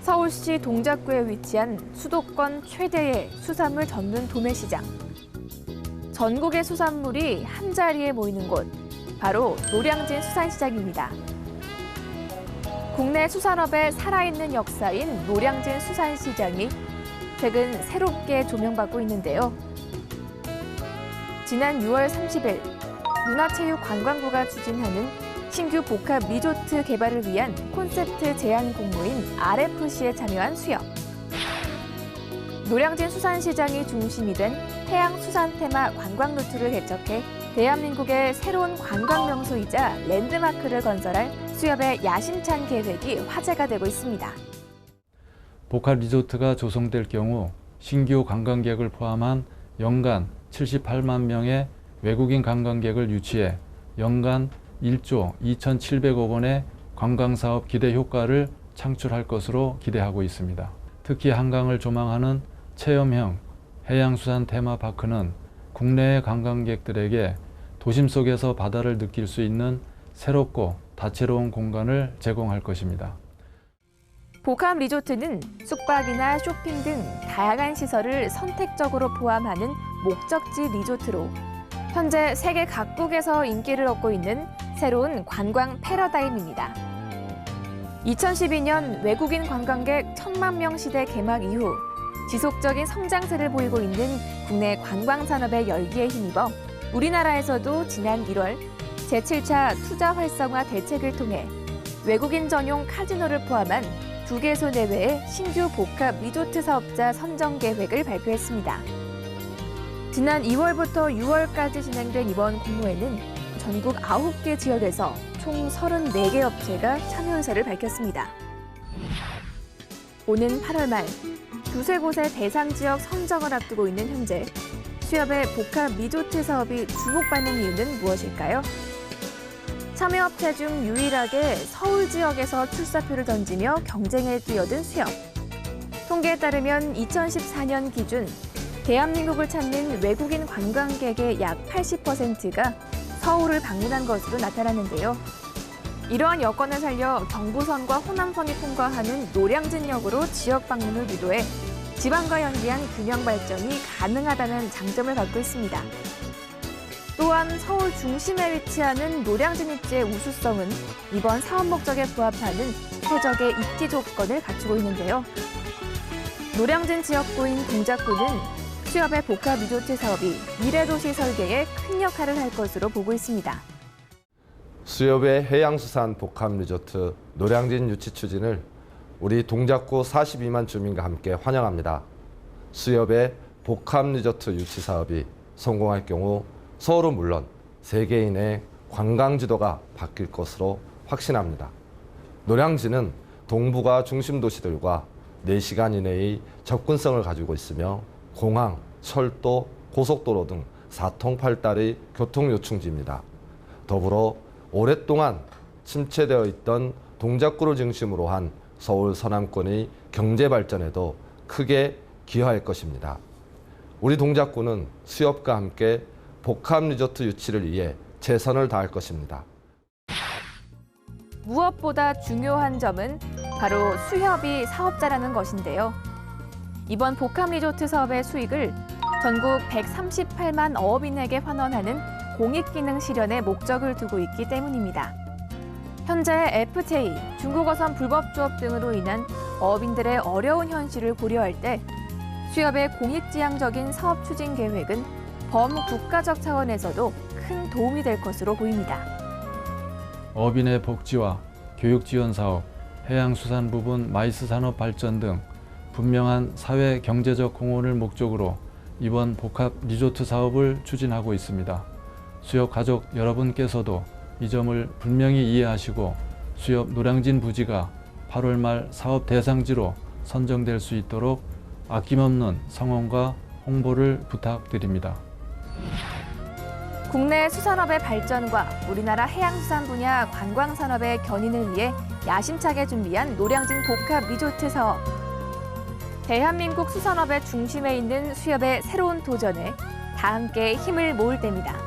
서울시 동작구에 위치한 수도권 최대의 수산물 전문 도매시장. 전국의 수산물이 한자리에 모이는 곳, 바로 노량진 수산시장입니다. 국내 수산업의 살아있는 역사인 노량진 수산시장이 최근 새롭게 조명받고 있는데요. 지난 6월 30일 문화체육관광부가 추진하는 신규 복합 리조트 개발을 위한 콘셉트 제안 공모인 RFC에 참여한 수협. 노량진 수산시장이 중심이 된 해양수산 테마 관광 루트를 개척해 대한민국의 새로운 관광 명소이자 랜드마크를 건설할 수협의 야심찬 계획이 화제가 되고 있습니다. 복합 리조트가 조성될 경우 신규 관광객을 포함한 연간 78만 명의 외국인 관광객을 유치해 연간 1조 2,700억 원의 관광사업 기대 효과를 창출할 것으로 기대하고 있습니다. 특히 한강을 조망하는 체험형 해양수산 테마파크는 국내의 관광객들에게 도심 속에서 바다를 느낄 수 있는 새롭고 다채로운 공간을 제공할 것입니다. 복합 리조트는 숙박이나 쇼핑 등 다양한 시설을 선택적으로 포함하는 목적지 리조트로 현재 세계 각국에서 인기를 얻고 있는 새로운 관광 패러다임입니다. 2012년 외국인 관광객 1,000만 명 시대 개막 이후 지속적인 성장세를 보이고 있는 국내 관광 산업의 열기에 힘입어 우리나라에서도 지난 1월 제7차 투자 활성화 대책을 통해 외국인 전용 카지노를 포함한 2개소 내외의 신규 복합 리조트 사업자 선정 계획을 발표했습니다. 지난 2월부터 6월까지 진행된 이번 공모에는 전국 9개 지역에서 총 34개 업체가 참여 의사를 밝혔습니다. 오는 8월 말 두세 곳의 대상 지역 선정을 앞두고 있는 현재 수협의 복합 리조트 사업이 주목받는 이유는 무엇일까요? 참여업체 중 유일하게 서울 지역에서 출사표를 던지며 경쟁에 뛰어든 수협. 통계에 따르면 2014년 기준 대한민국을 찾는 외국인 관광객의 약 80%가 서울을 방문한 것으로 나타났는데요. 이러한 여건을 살려 경부선과 호남선이 통과하는 노량진역으로 지역 방문을 유도해 지방과 연계한 균형 발전이 가능하다는 장점을 갖고 있습니다. 또한 서울 중심에 위치하는 노량진 입지의 우수성은 이번 사업 목적에 부합하는 최적의 입지 조건을 갖추고 있는데요. 노량진 지역구인 동작구는 수협의 복합 리조트 사업이 미래도시 설계에 큰 역할을 할 것으로 보고 있습니다. 수협의 해양수산 복합 리조트 노량진 유치 추진을 우리 동작구 42만 주민과 함께 환영합니다. 수협의 복합 리조트 유치 사업이 성공할 경우 서울은 물론 세계인의 관광 지도가 바뀔 것으로 확신합니다. 노량진은 동북아 중심 도시들과 4시간 이내의 접근성을 가지고 있으며 공항, 철도, 고속도로 등 사통팔달의 교통 요충지입니다. 더불어 오랫동안 침체되어 있던 동작구를 중심으로 한 서울 서남권의 경제 발전에도 크게 기여할 것입니다. 우리 동작구는 수협과 함께 복합 리조트 유치를 위해 최선을 다할 것입니다. 무엇보다 중요한 점은 바로 수협이 사업자라는 것인데요. 이번 복합 리조트 사업의 수익을 전국 138만 어업인에게 환원하는 공익기능 실현에 목적을 두고 있기 때문입니다. 현재 FTA, 중국어선 불법 조업 등으로 인한 어업인들의 어려운 현실을 고려할 때 수협의 공익지향적인 사업 추진 계획은 범국가적 차원에서도 큰 도움이 될 것으로 보입니다. 어업인의 복지와 교육 지원 사업, 해양수산 부분 마이스 산업 발전 등 분명한 사회 경제적 공헌을 목적으로 이번 복합 리조트 사업을 추진하고 있습니다. 수협 가족 여러분께서도 이 점을 분명히 이해하시고 수협 노량진 부지가 8월 말 사업 대상지로 선정될 수 있도록 아낌없는 성원과 홍보를 부탁드립니다. 국내 수산업의 발전과 우리나라 해양수산 분야 관광산업의 견인을 위해 야심차게 준비한 노량진 복합 리조트 사업. 대한민국 수산업의 중심에 있는 수협의 새로운 도전에 다 함께 힘을 모을 때입니다.